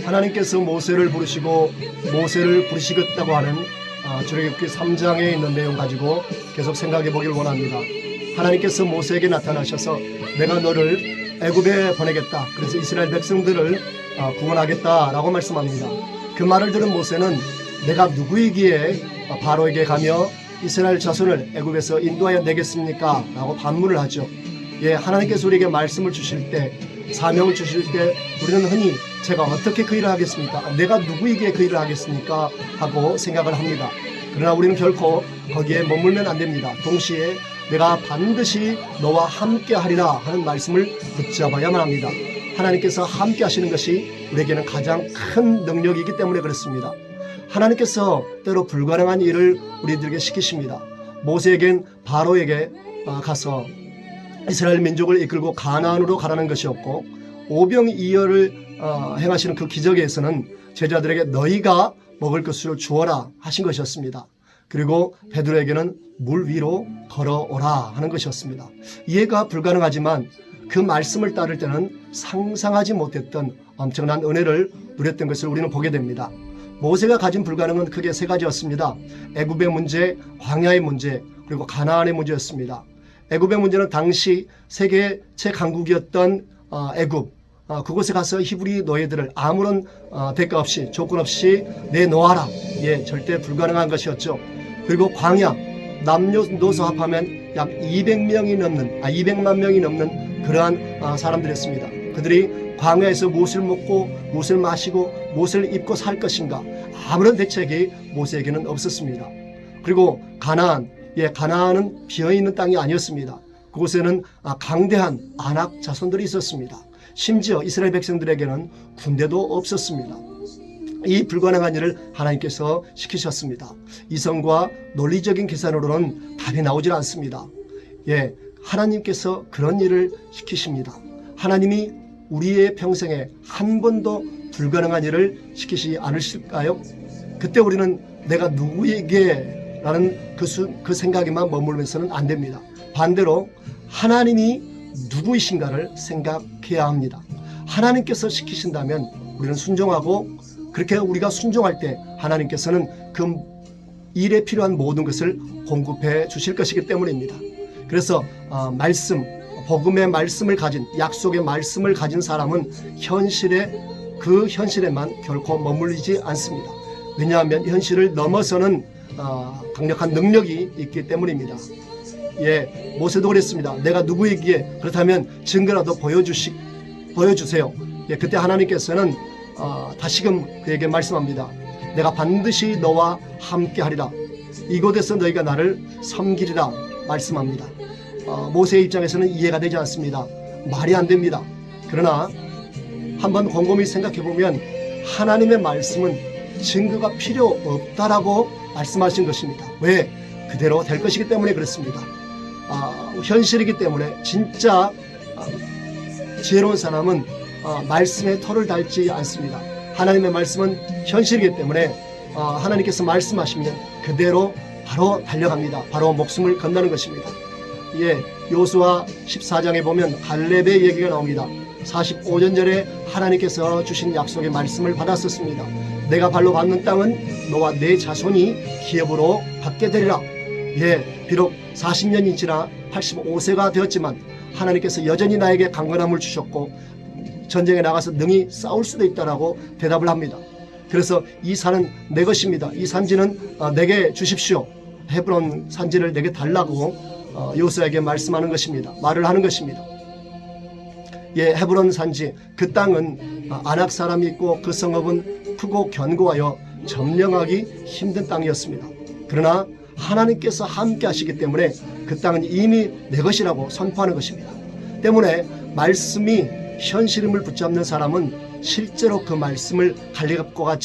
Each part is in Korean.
하나님께서 모세를 부르시고 모세를 부르시겠다고 하는 출애굽기 3장에 있는 내용 가지고 계속 생각해 보길 원합니다. 하나님께서 모세에게 나타나셔서 내가 너를 애굽에 보내겠다. 그래서 이스라엘 백성들을 구원하겠다라고 말씀합니다. 그 말을 들은 모세는 내가 누구이기에 바로에게 가며 이스라엘 자손을 애굽에서 인도하여 내겠습니까? 라고 반문을 하죠. 하나님께서 우리에게 말씀을 주실 때, 사명을 주실 때 우리는 흔히 제가 어떻게 그 일을 하겠습니까? 내가 누구이기에 그 일을 하겠습니까? 하고 생각을 합니다. 그러나 우리는 결코 거기에 머물면 안 됩니다. 동시에 내가 반드시 너와 함께 하리라 하는 말씀을 붙잡아야만 합니다. 하나님께서 함께 하시는 것이 우리에게는 가장 큰 능력이기 때문에 그렇습니다. 하나님께서 때로 불가능한 일을 우리들에게 시키십니다. 모세에겐 바로에게 가서 이스라엘 민족을 이끌고 가나안으로 가라는 것이었고, 오병이어를 행하시는 그 기적에서는 제자들에게 너희가 먹을 것을 주어라 하신 것이었습니다. 그리고 베드로에게는 물 위로 걸어오라 하는 것이었습니다. 이해가 불가능하지만 그 말씀을 따를 때는 상상하지 못했던 엄청난 은혜를 누렸던 것을 우리는 보게 됩니다. 모세가 가진 불가능은 크게 세 가지였습니다. 애굽의 문제, 광야의 문제, 그리고 가나안의 문제였습니다. 애굽의 문제는 당시 세계 최강국이었던 애굽, 그곳에 가서 히브리 노예들을 아무런 대가 없이, 조건 없이 내놓아라. 절대 불가능한 것이었죠. 그리고 광야, 남녀노소 합하면 약 200만 명이 넘는 그러한 사람들이었습니다. 그들이 광야에서 무엇을 먹고 무엇을 마시고 무엇을 입고 살 것인가, 아무런 대책이 모세에게는 없었습니다. 그리고 가나안, 가나안은 비어있는 땅이 아니었습니다. 그곳에는 강대한 아낙 자손들이 있었습니다. 심지어 이스라엘 백성들에게는 군대도 없었습니다. 이 불가능한 일을 하나님께서 시키셨습니다. 이성과 논리적인 계산으로는 답이 나오질 않습니다. 하나님께서 그런 일을 시키십니다. 하나님이 우리의 평생에 한 번도 불가능한 일을 시키지 않으실까요? 그때 우리는 내가 누구에게 라는 그 생각에만 머물면서는 안 됩니다. 반대로 하나님이 누구이신가를 생각해야 합니다. 하나님께서 시키신다면 우리는 순종하고, 그렇게 우리가 순종할 때 하나님께서는 그 일에 필요한 모든 것을 공급해 주실 것이기 때문입니다. 그래서 말씀, 복음의 말씀을 가진, 약속의 말씀을 가진 사람은 그 현실에만 결코 머물리지 않습니다. 왜냐하면 현실을 넘어서는 강력한 능력이 있기 때문입니다. 모세도 그랬습니다. 내가 누구이기에, 그렇다면 증거라도 보여주세요. 그때 하나님께서는 다시금 그에게 말씀합니다. 내가 반드시 너와 함께 하리라. 이곳에서 너희가 나를 섬기리라 말씀합니다. 모세의 입장에서는 이해가 되지 않습니다. 말이 안 됩니다. 그러나 한번 곰곰이 생각해 보면 하나님의 말씀은 증거가 필요 없다라고 말씀하신 것입니다. 왜? 그대로 될 것이기 때문에 그렇습니다. 현실이기 때문에 진짜 지혜로운 사람은 말씀에 털을 달지 않습니다. 하나님의 말씀은 현실이기 때문에 하나님께서 말씀하시면 그대로 바로 달려갑니다. 바로 목숨을 건너는 것입니다. 요수아 14장에 보면 갈렙의 얘기가 나옵니다. 45년 전에 하나님께서 주신 약속의 말씀을 받았었습니다. 내가 발로 밟는 땅은 너와 내 자손이 기업으로 받게 되리라. 비록 40년이 지나 85세가 되었지만 하나님께서 여전히 나에게 강건함을 주셨고 전쟁에 나가서 능히 싸울 수도 있다라고 대답을 합니다. 그래서 이 산은 내 것입니다. 이 산지는 내게 주십시오. 헤브론 산지를 내게 달라고 요수아에게 말씀하는 것입니다. 말을 하는 것입니다. 헤브론 산지, 그 땅은 아낙 사람이 있고 그 성읍은 크고 견고하여 점령하기 힘든 땅이었습니다. 그러나 하나님께서 함께 하시기 때문에 그 땅은 이미 내 것이라고 선포하는 것입니다. 때문에 말씀이 현실임을 붙잡는 사람은 실제로 그 말씀을 갈렙과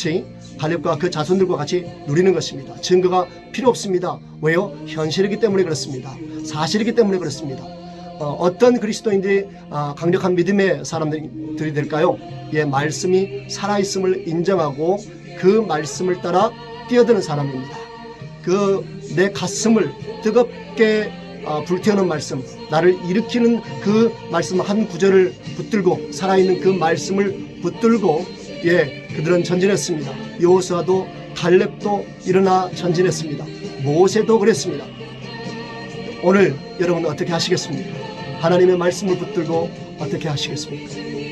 그 자손들과 같이 누리는 것입니다. 증거가 필요 없습니다. 왜요? 현실이기 때문에 그렇습니다. 사실이기 때문에 그렇습니다. 어떤 그리스도인들이 강력한 믿음의 사람들이 될까요? 말씀이 살아있음을 인정하고 그 말씀을 따라 뛰어드는 사람입니다. 내 가슴을 뜨겁게 불태우는 말씀, 나를 일으키는 그 말씀 한 구절을 붙들고, 살아있는 그 말씀을 붙들고 예, 그들은 전진했습니다. 여호수아도 갈렙도 일어나 전진했습니다. 모세도 그랬습니다. 오늘 여러분 어떻게 하시겠습니까? 하나님의 말씀을 붙들고 어떻게 하시겠습니까?